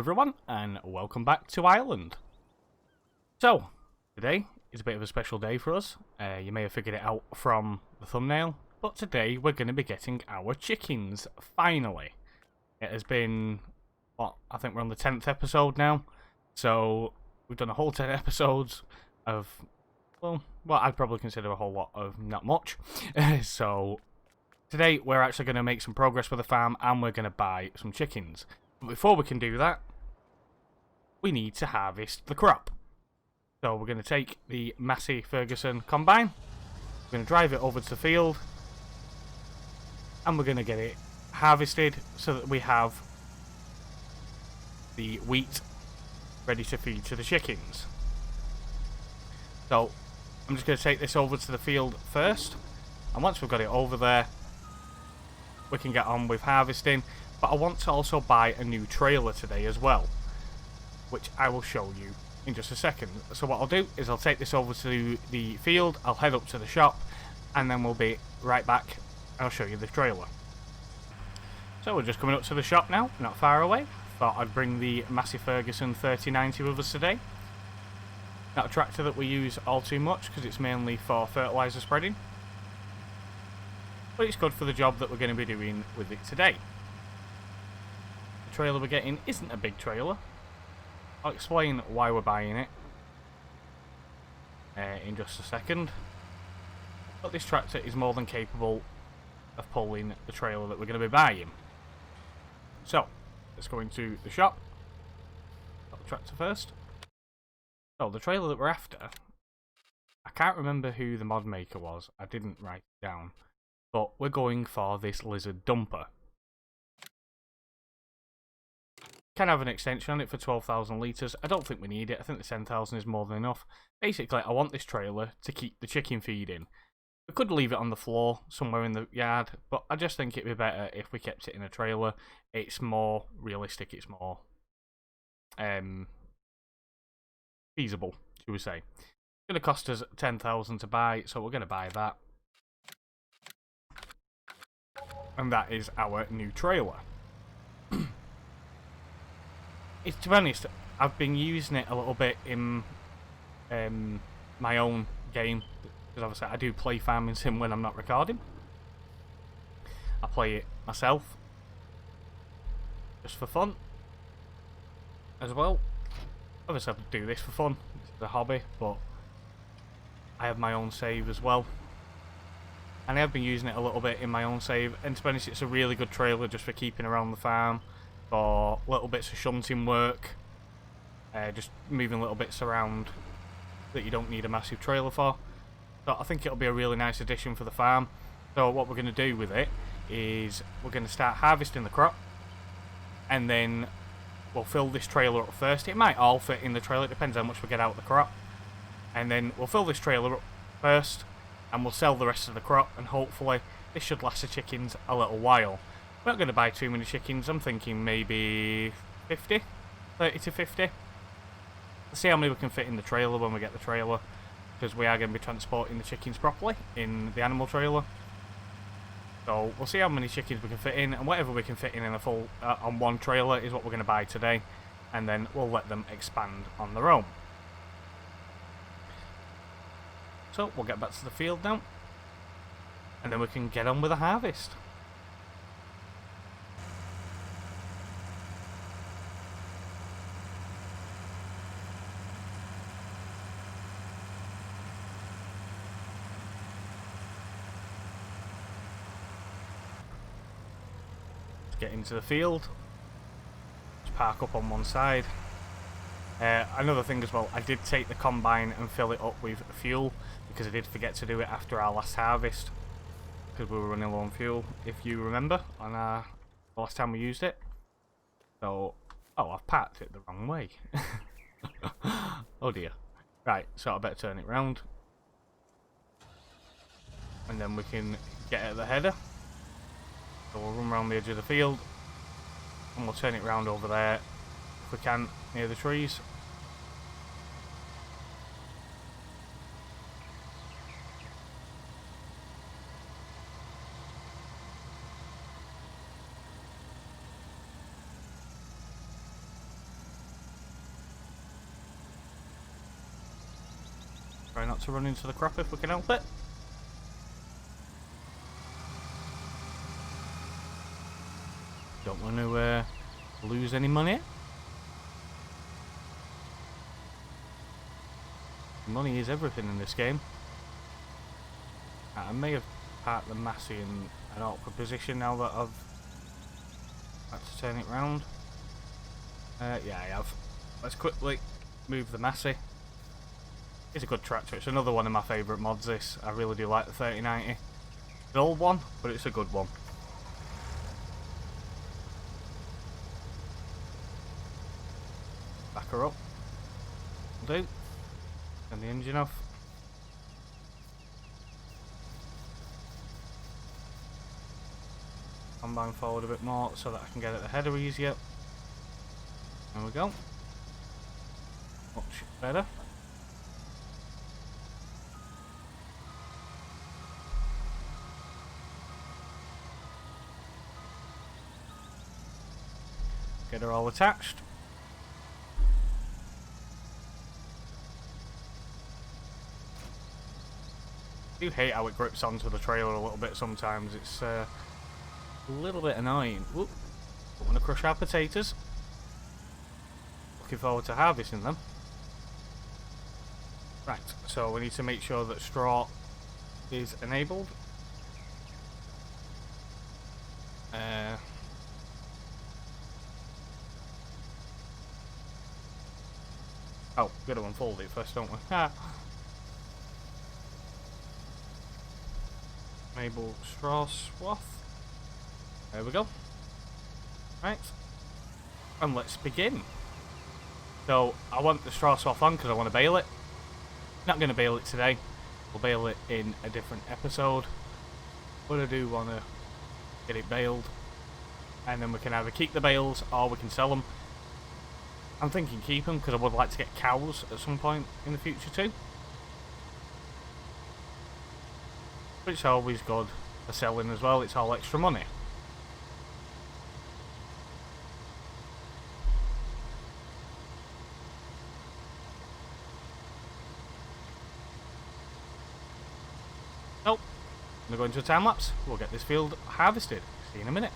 Hello everyone, and welcome back to Ireland. So, today is a bit of a special day for us. You may have figured it out from the thumbnail, but today we're going to be getting our chickens, finally. It has been, what, I think we're on the 10th episode now, so we've done a whole 10 episodes of, well, what I'd probably consider a whole lot of not much. So, today we're actually going to make some progress with the farm, and we're going to buy some chickens. But before we can do that, we need to harvest the crop. So we're going to take the Massey Ferguson combine, we're going to drive it over to the field, and we're going to get it harvested so that we have the wheat ready to feed to the chickens. So I'm just going to take this over to the field first, and once we've got it over there, we can get on with harvesting. But I want to also buy a new trailer today as well, which I will show you in just a second. So what I'll do is I'll take this over to the field, I'll head up to the shop, and then we'll be right back and I'll show you the trailer. So we're just coming up to the shop now, not far away. Thought I'd bring the Massey Ferguson 3090 with us today. Not a tractor that we use all too much because it's mainly for fertiliser spreading, but it's good for the job that we're going to be doing with it today. The trailer we're getting isn't a big trailer. I'll explain why we're buying it in just a second. But this tractor is more than capable of pulling the trailer that we're going to be buying. So, let's go into the shop. Got the tractor first. So, the trailer that we're after, I can't remember who the mod maker was. I didn't write it down. But we're going for this lizard dumper. Can have an extension on it for 12,000 litres. I don't think we need it. I think the 10,000 is more than enough. Basically, I want this trailer to keep the chicken feed in. We could leave it on the floor somewhere in the yard, but I just think it'd be better if we kept it in a trailer. It's more realistic. It's more feasible, should we say. It's going to cost us 10,000 to buy, so we're going to buy that. And that is our new trailer. To be honest, I've been using it a little bit in my own game, because obviously I do play Farming Sim when I'm not recording. I play it myself, just for fun, as well. Obviously I do this for fun, it's a hobby, but I have my own save as well. And I have been using it a little bit in my own save, and to be honest, it's a really good trailer just for keeping around the farm, for little bits of shunting work, just moving little bits around that you don't need a massive trailer for. So I think it'll be a really nice addition for the farm. So what we're going to do with it is we're going to start harvesting the crop, and then we'll fill this trailer up first. It might all fit in the trailer, it depends how much we get out of the crop. And then we'll fill this trailer up first, and we'll sell the rest of the crop, and hopefully this should last the chickens a little while. We're not going to buy too many chickens. I'm thinking maybe 50, 30 to 50. Let's see how many we can fit in the trailer when we get the trailer, because we are going to be transporting the chickens properly in the animal trailer. So we'll see how many chickens we can fit in, and whatever we can fit in a full on one trailer is what we're going to buy today, and then we'll let them expand on their own. So we'll get back to the field now, and then we can get on with the harvest. Get into the field, just park up on one side. Another thing as well, I did take the combine and fill it up with fuel, because I did forget to do it after our last harvest, because we were running low on fuel, if you remember, on the last time we used it. So, oh, I've parked it the wrong way. Oh dear. Right, so I better turn it round, and then we can get at the header. So we'll run around the edge of the field, and we'll turn it round over there if we can, near the trees. not to run into the crop if we can help it. Don't want to lose any money. Money is everything in this game. I may have parked the Massey in an awkward position now that I've had to turn it round. Yeah, I have. Let's quickly move the Massey. It's a good tractor. It's another one of my favourite mods, this. I really do like the 3090. It's an old one, but it's a good one. Back her up. Will do. Turn the engine off. Combine forward a bit more so that I can get at the header easier. There we go. Much better. Get her all attached. I do hate how it grips onto the trailer a little bit sometimes. It's a little bit annoying. Oop. Don't want to crush our potatoes. Looking forward to harvesting them. Right, so we need to make sure that straw is enabled. Oh, got to unfold it first, don't we? Enable straw swath. There we go. Right. And let's begin. So, I want the straw swath on because I want to bale it. Not going to bale it today. We'll bale it in a different episode. But I do want to get it baled. And then we can either keep the bales or we can sell them. I'm thinking keep them because I would like to get cows at some point in the future too. But it's always good for selling as well. It's all extra money. So, I'm going to go into a time lapse. We'll get this field harvested. See you in a minute.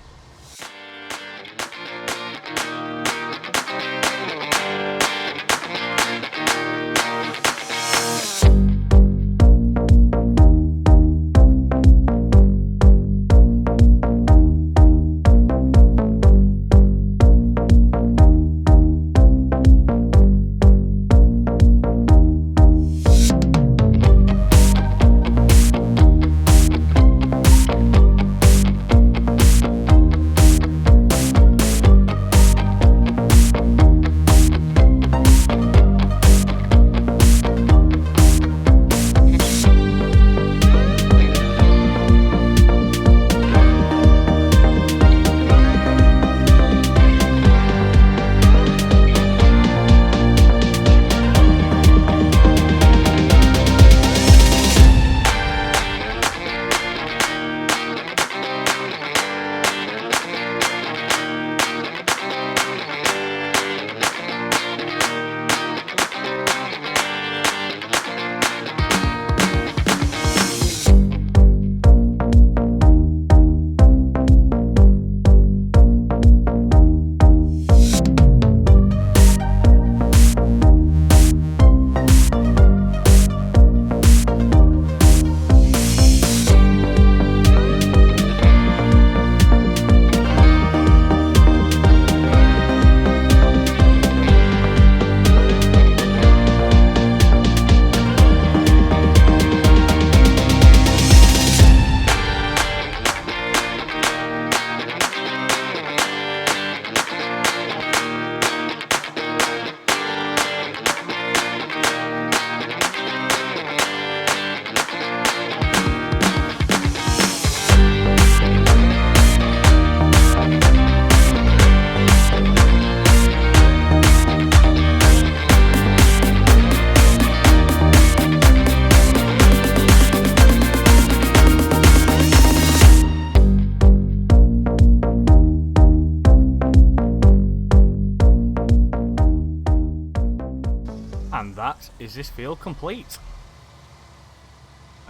And that is this field complete.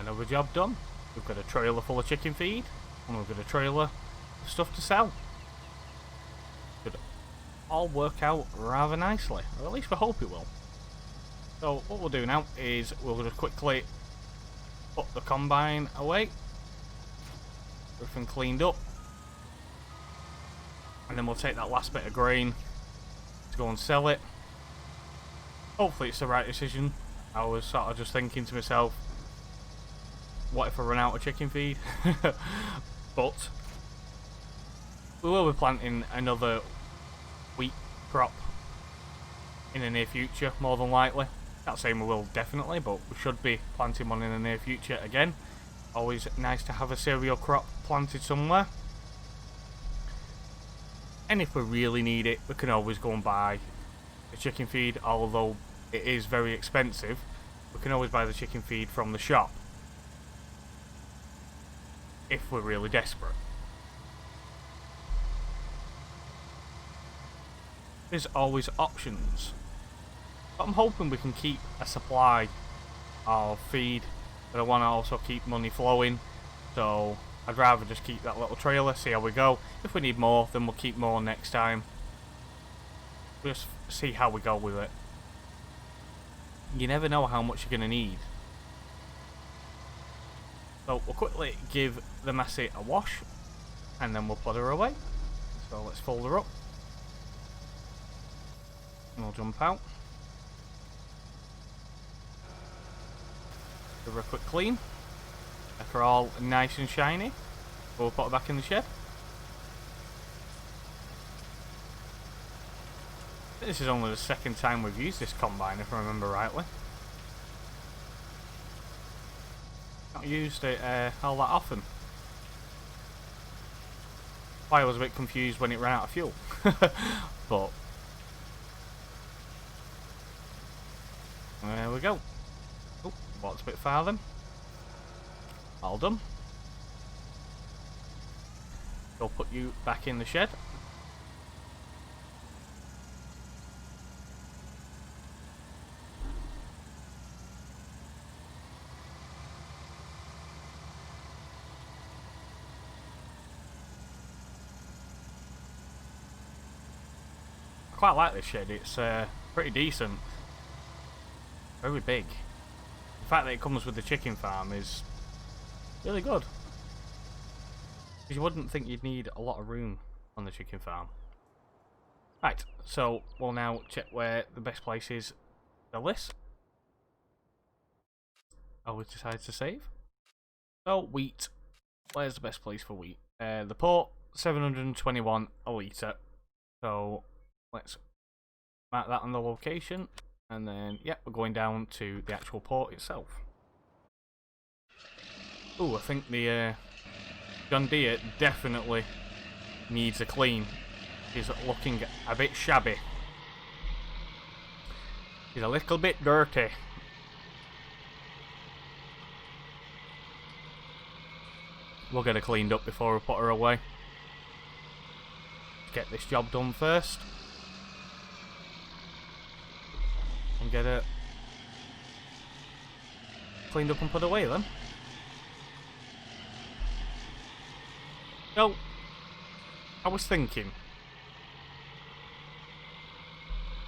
another job done. We've got a trailer full of chicken feed, and we've got a trailer of stuff to sell. Should all work out rather nicely, or at least we hope it will. So what we'll do now is we'll just quickly put the combine away, everything cleaned up, and then we'll take that last bit of grain to go and sell it. Hopefully it's the right decision. I was sort of just thinking to myself, what if I run out of chicken feed? But we will be planting another wheat crop in the near future, more than likely. Not saying we will definitely, but we should be planting one in the near future again. Always nice to have a cereal crop planted somewhere. And if we really need it, we can always go and buy the chicken feed, although it is very expensive. We can always buy the chicken feed from the shop if we're really desperate. There's always options. But I'm hoping we can keep a supply of feed, but I want to also keep money flowing, so I'd rather just keep that little trailer, see how we go. If we need more, then we'll keep more next time. We'll just see how we go with it. You never know how much you're going to need. So we'll quickly give the Massey a wash, and then we'll put her away. So let's fold her up. And we'll jump out. Give her a quick clean. Make her all nice and shiny. We'll put her back in the shed. This is only the second time we've used this combine, if I remember rightly. Not used it all that often. I was a bit confused when it ran out of fuel. But there we go. Oh, walked a bit far then. All done. We'll put you back in the shed. I quite like this shed, it's pretty decent. Very big. The fact that it comes with the chicken farm is really good. Because you wouldn't think you'd need a lot of room on the chicken farm. Right, so we'll now check where the best place is to list. Always decide to save. So, wheat. Where's the best place for wheat? The port, 721 a litre. So, let's mark that on the location. And then, yeah, we're going down to the actual port itself. Ooh, I think the John Deere definitely needs a clean. He's looking a bit shabby. He's a little bit dirty. We'll get her cleaned up before we put her away. Get this job done first. And get it cleaned up and put away then. So, I was thinking.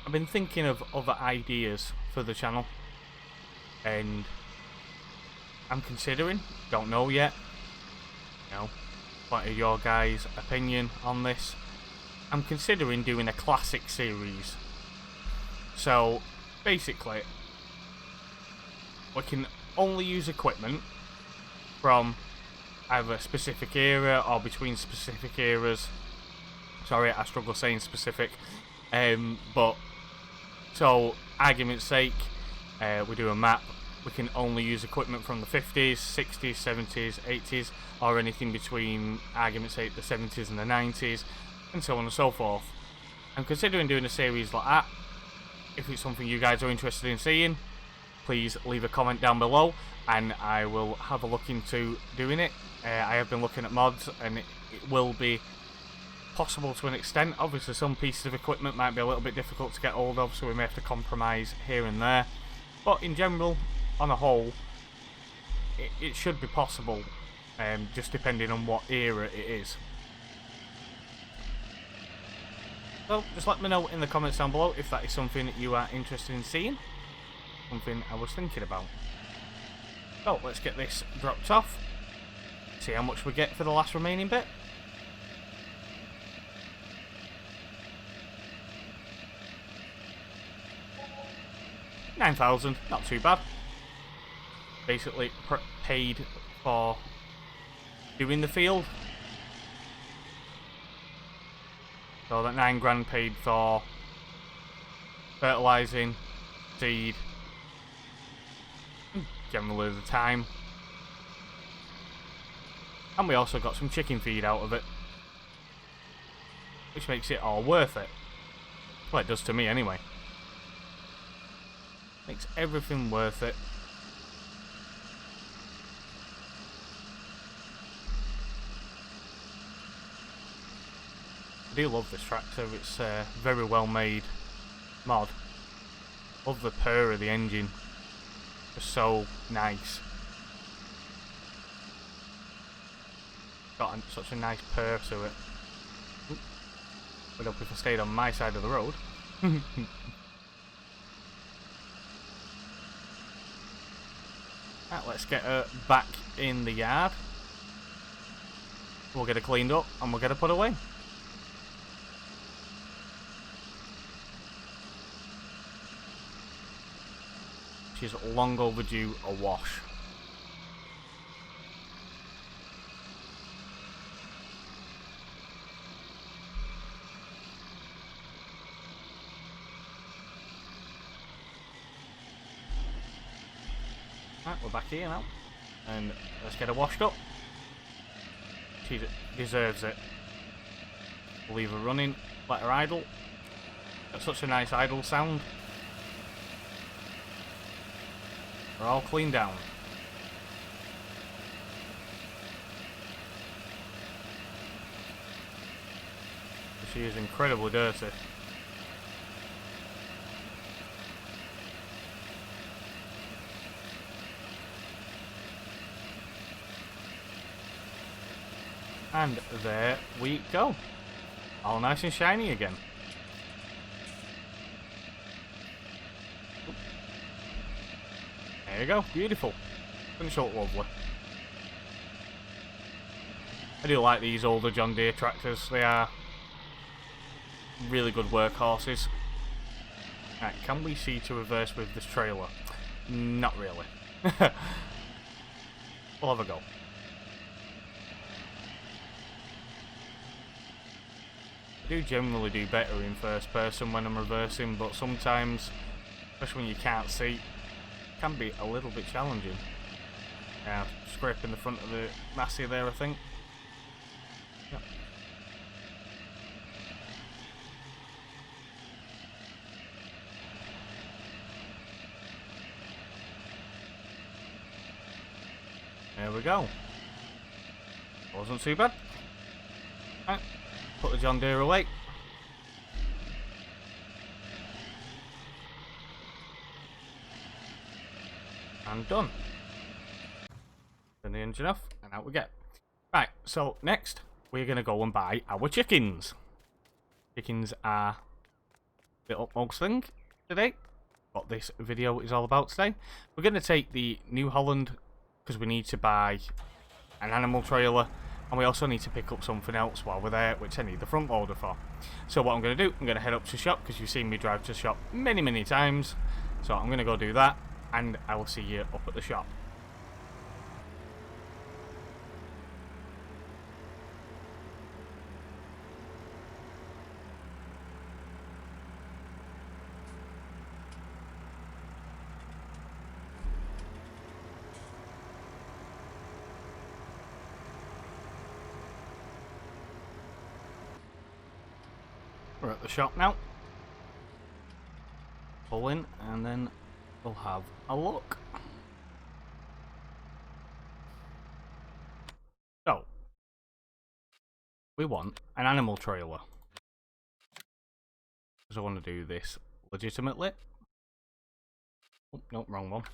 I've been thinking of other ideas for the channel. And I'm considering, don't know yet. You know, what is your guys' opinion on this? I'm considering doing a classic series. So, basically, we can only use equipment from either a specific era or between specific eras. Sorry, I struggle saying specific. But, so, argument's sake, we do a map. We can only use equipment from the 50s, 60s, 70s, 80s, or anything between, argument's sake, the 70s and the 90s, and so on and so forth. I'm considering doing a series like that. If it's something you guys are interested in seeing, please leave a comment down below and I will have a look into doing it. I have been looking at mods and it will be possible to an extent. Obviously some pieces of equipment might be a little bit difficult to get hold of, so we may have to compromise here and there. But in general, on a whole, it should be possible, just depending on what era it is. So just let me know in the comments down below if that is something that you are interested in seeing. Something I was thinking about. So let's get this dropped off. See how much we get for the last remaining bit. $9,000, not too bad. Basically paid for doing the field. So that $9,000 paid for fertilising, seed, generally the time. And we also got some chicken feed out of it, which makes it all worth it. Well, it does to me anyway. Makes everything worth it. I do love this tractor. It's a very well made mod. Love the purr of the engine. It's so nice. Got such a nice purr to it. Would help if I stayed on my side of the road. Right, let's get her back in the yard. We'll get her cleaned up and we'll get her put away. She's long overdue a wash. Right, we're back here now. And let's get her washed up. She deserves it. We'll leave her running, let her idle. Got such a nice idle sound. We're all cleaned down. She is incredibly dirty. And there we go. All nice and shiny again. There you go, beautiful. Finish up lovely. I do like these older John Deere tractors. They are really good workhorses. Right, can we see to reverse with this trailer? Not really. We'll have a go. I do generally do better in first person when I'm reversing, but sometimes, especially when you can't see, it can be a little bit challenging. Yeah, scraping the front of the Massey there, I think. Yep. There we go. Wasn't too bad. Right, put the John Deere away. And done. Turn the engine off, and out we get. Right, so next we're going to go and buy our chickens. Chickens are the utmost thing today. What this video is all about today. We're going to take the New Holland because we need to buy an animal trailer, and we also need to pick up something else while we're there, which I need the front loader for. So what I'm going to do, I'm going to head up to the shop because you've seen me drive to the shop many times. So I'm going to go do that, and I will see you up at the shop. We're at the shop now. Pull in and then we'll have a look. So, we want an animal trailer. Because I want to do this legitimately. Oh, no, wrong one.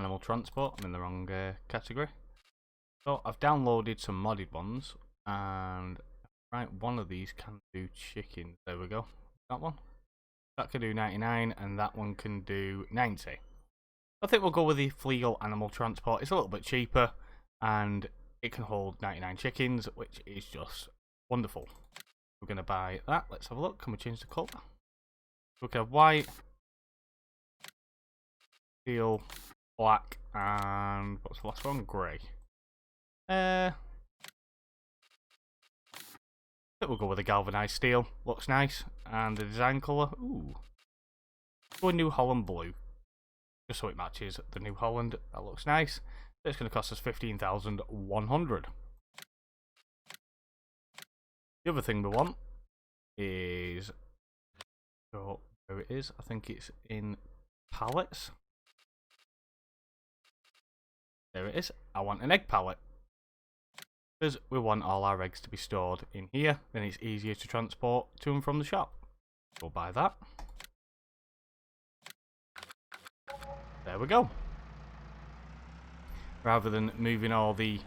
animal transport. I'm in the wrong category. So I've downloaded some modded ones, and right, one of these can do chickens. There we go. That one. That can do 99, and that one can do 90. I think we'll go with the Flegal animal transport. It's a little bit cheaper, and it can hold 99 chickens, which is just wonderful. We're going to buy that. Let's have a look. Can we change the colour? We can have white, steel, black, and what's the last one? Grey. I think we'll go with the galvanised steel. Looks nice. And the design colour, ooh. Go with New Holland blue. Just so it matches the New Holland. That looks nice. It's going to cost us 15,100. The other thing we want is, oh, where it is, I think it's in pallets. There it is. I want an egg pallet, because we want all our eggs to be stored in here, then it's easier to transport to and from the shop. We'll buy that. There we go. Rather than moving all the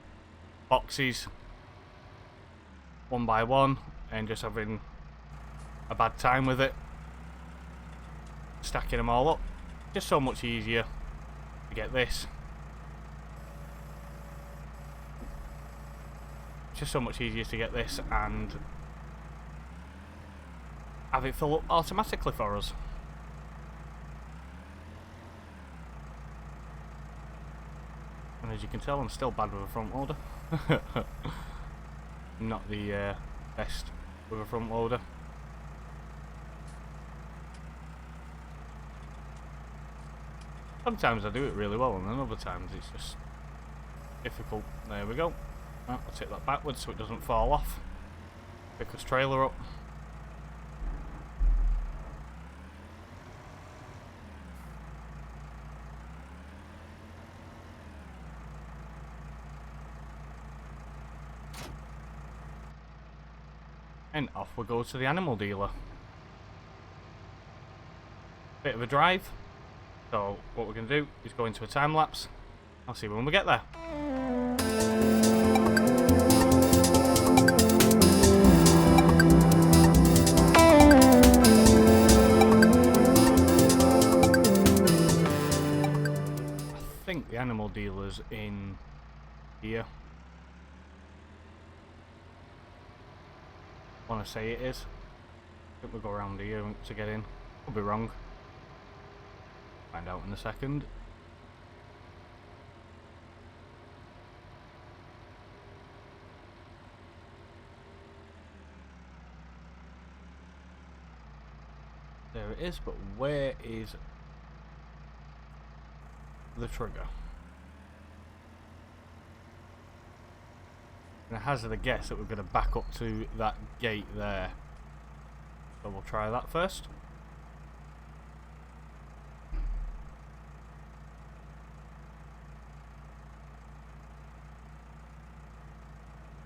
boxes one by one and just having a bad time with it, stacking them all up, just so much easier to get this. Just so much easier to get this and have it fill up automatically for us. And as you can tell, I'm still bad with a front loader. Not the best with a front loader. Sometimes I do it really well, and then other times it's just difficult. There we go. Right, I'll take that backwards so it doesn't fall off. Pick this trailer up. And off we go to the animal dealer. Bit of a drive. So what we're going to do is go into a time lapse. I'll see you when we get there. I think the animal dealer's in here. I want to say it is. I think we'll go around here to get in. Could be wrong. Find out in a second. There it is, but where is the trigger? And I hazard a guess that we're going to back up to that gate there. So we'll try that first.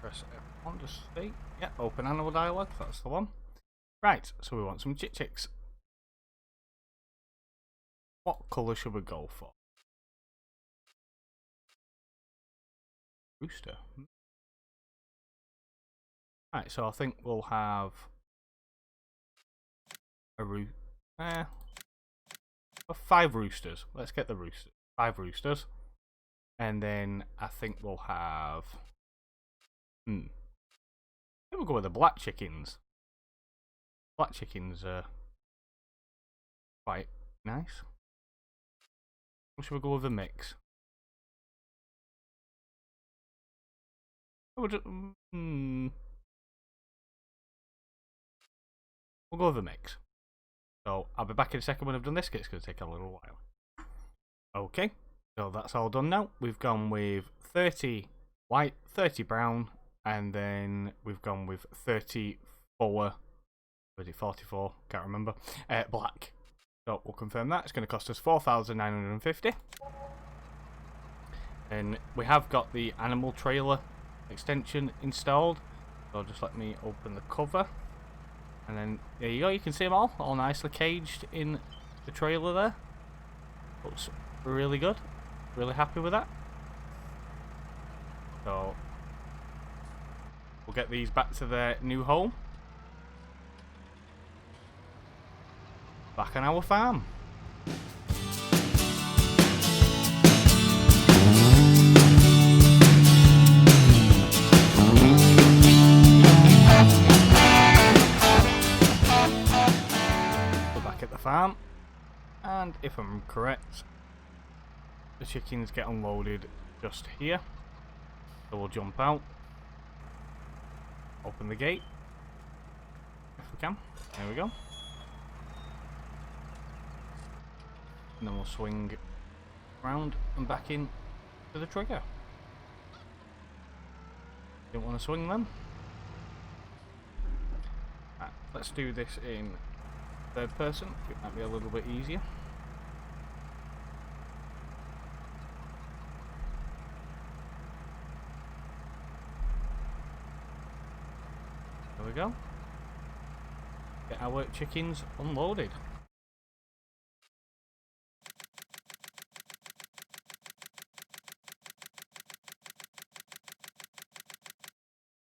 Press F1 to see. Yep, open animal dialogue, that's the one. Right, so we want some chicks. What colour should we go for? Rooster. Right, so I think we'll have a 5 roosters. Let's get the roosters. 5 roosters. And then I think we'll have I think we'll go with the black chickens. Black chickens are quite nice. Or should we go with a mix? We'll go with a mix. So I'll be back in a second when I've done this, because it's going to take a little while. Okay, so that's all done now. We've gone with 30 white, 30 brown, and then we've gone with 34, was it 44? Can't remember. Black. So we'll confirm that. It's going to cost us 4,950. And we have got the animal trailer extension installed. So just let me open the cover. And then there you go, you can see them all nicely caged in the trailer there. Looks really good. really happy with that. So we'll get these back to their new home. Back on our farm. We're back at the farm, and if I'm correct, the chickens get unloaded just here. So we'll jump out, open the gate if we can. There we go. And then we'll swing round and back in to the trigger. Didn't want to swing them. Right, let's do this in third person. It might be a little bit easier. There we go. Get our chickens unloaded.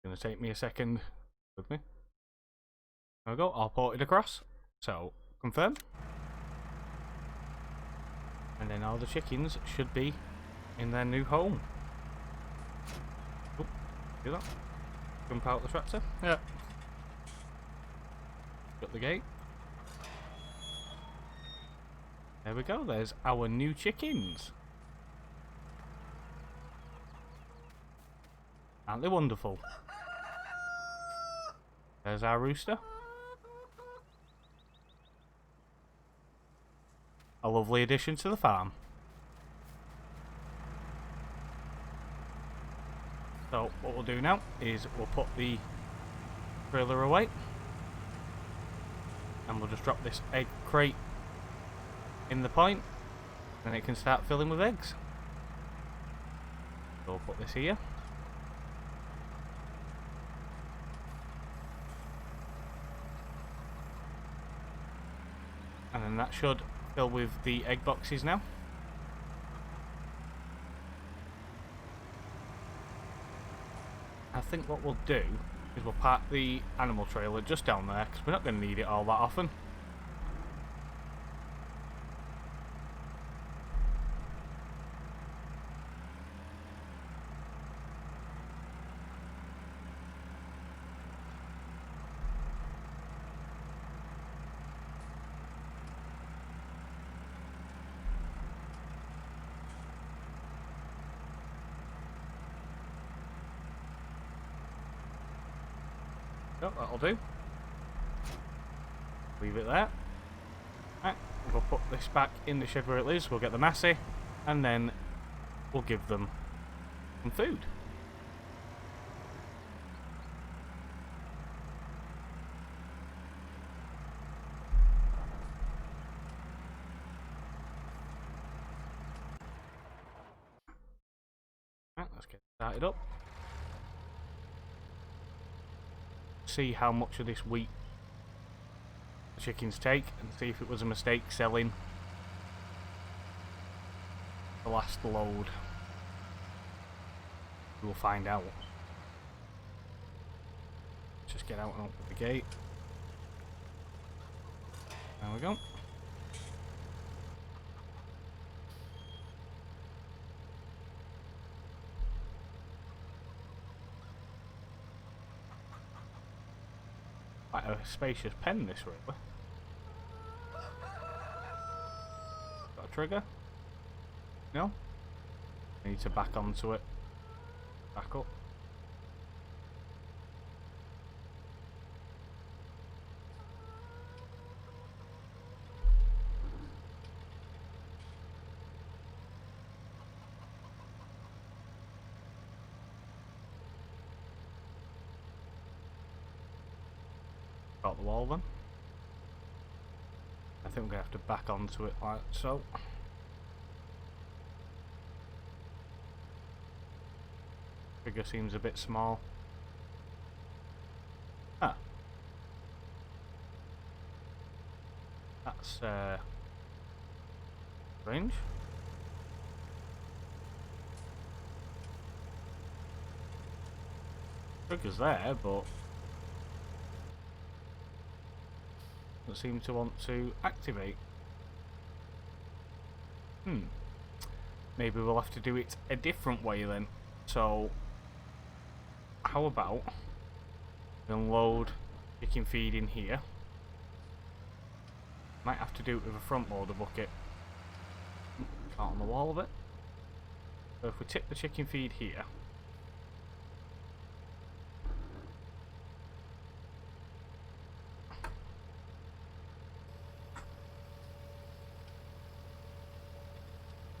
Gonna take me a second with me. There we go, I'll port it across. So, confirm. And then all the chickens should be in their new home. Oop, do that. Jump out the tractor. Yeah. Shut the gate. There we go, there's our new chickens. Aren't they wonderful? There's our rooster. A lovely addition to the farm. So what we'll do now is we'll put the trailer away. And we'll just drop this egg crate in the point. And it can start filling with eggs. So we'll put this here. And then that should fill with the egg boxes now. I think what we'll do is we'll park the animal trailer just down there because we're not going to need it all that often. Oh, that'll do. Leave it there. Right, we'll put this back in the shed where it is. We'll get the Massey, and then we'll give them some food. Right, let's get started up. See how much of this wheat the chickens take and see if it was a mistake selling the last load. We'll find out. Just get out and open the gate. There we go. Quite a spacious pen, this really. Got a trigger? No? I need to back onto it. Back up. Got the wall then. I think we're going to have to back onto it like so. Figure seems a bit small. Ah. That's strange. Trigger's there, but doesn't seem to want to activate. Maybe we'll have to do it a different way then. So, how about we unload chicken feed in here? Might have to do it with a front loader bucket. Out on the wall of it. So if we tip the chicken feed here.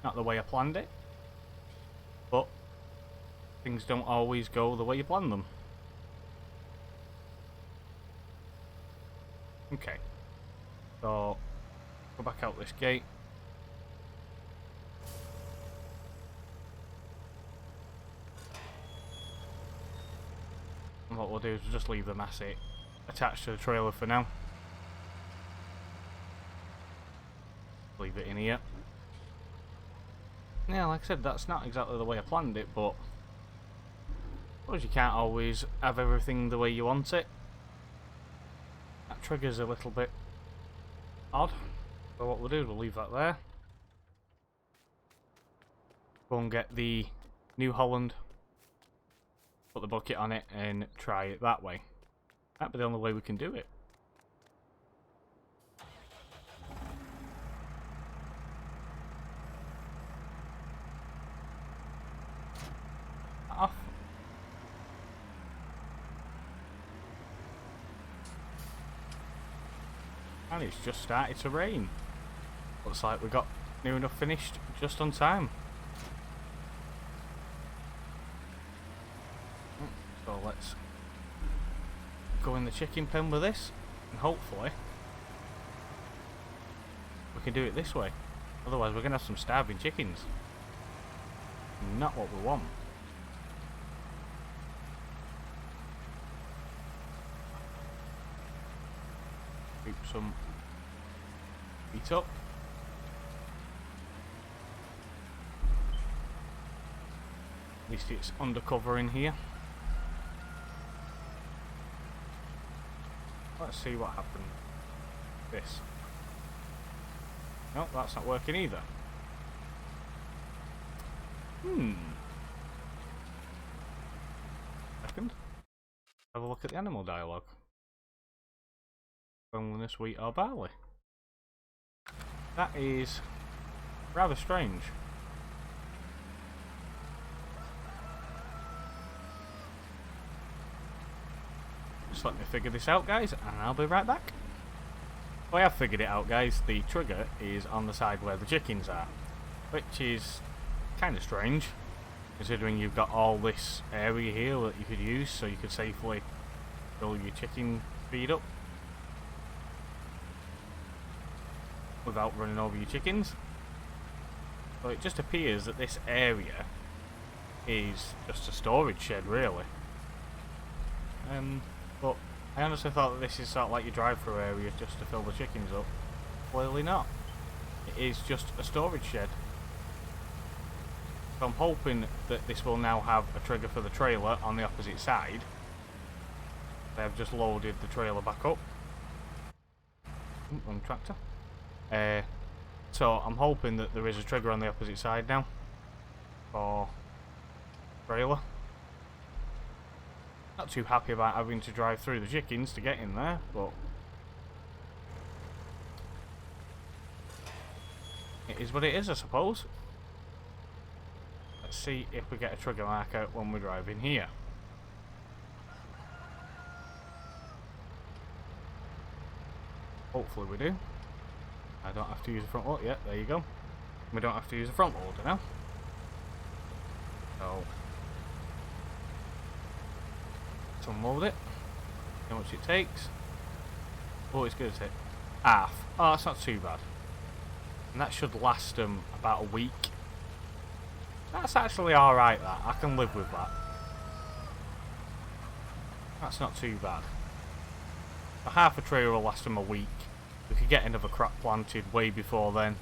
Not the way I planned it, but things don't always go the way you plan them. Okay, so go back out this gate. And what we'll do is we'll just leave the Massey attached to the trailer for now. Leave it in here. Yeah, like I said, that's not exactly the way I planned it, but I suppose you can't always have everything the way you want it. That trigger's a little bit odd, so what we'll do is we'll leave that there. Go and get the New Holland, put the bucket on it and try it that way. That'd be the only way we can do it. Off. And it's just started to rain. Looks like we got near enough finished just on time. So let's go in the chicken pen with this, and hopefully we can do it this way. Otherwise we're going to have some starving chickens. Not what we want. Keep some feet up. At least it's undercover in here. Let's see what happens. This. Nope, that's not working either. Second. Have a look at the animal dialogue. Loneliness, wheat or barley. That is rather strange. Just let me figure this out, guys, and I'll be right back. Well, I have figured it out, guys. The trigger is on the side where the chickens are, which is kind of strange, considering you've got all this area here that you could use, so you could safely fill your chicken feed up without running over your chickens. So it just appears that this area is just a storage shed, really. But I honestly thought that this is sort of like your drive-through area just to fill the chickens up. Clearly not. It is just a storage shed. So I'm hoping that this will now have a trigger for the trailer on the opposite side. They've just loaded the trailer back up. Wrong tractor. So I'm hoping that there is a trigger on the opposite side now for trailer. Not too happy about having to drive through the chickens to get in there, but it is what it is, I suppose. Let's see if we get a trigger marker when we drive in here. Hopefully we do. I don't have to use a front loader yet. There you go. We don't have to use a front loader now. So let's unload it. See how much it takes. Oh, it's going to take half. Oh, that's not too bad. And that should last them about a week. That's actually alright, that. I can live with that. That's not too bad. A half a trailer will last them a week. We could get another crop planted way before then.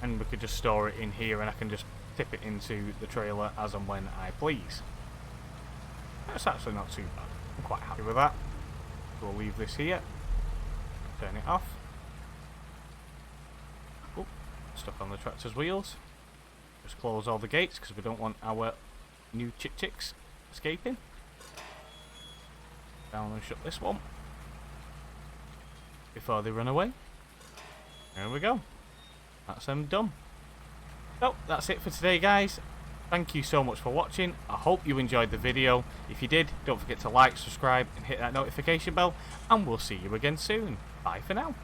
And we could just store it in here and I can just tip it into the trailer as and when I please. That's actually not too bad. I'm quite happy with that. So we'll leave this here. Turn it off. Oh, stuck on the tractor's wheels. Just close all the gates because we don't want our new chicks escaping. Down and shut this one before they run away. There we go. That's them done. So that's it for today, guys. Thank you so much for watching. I hope you enjoyed the video. If you did, don't forget to like, subscribe and hit that notification bell, and we'll see you again soon. Bye for now.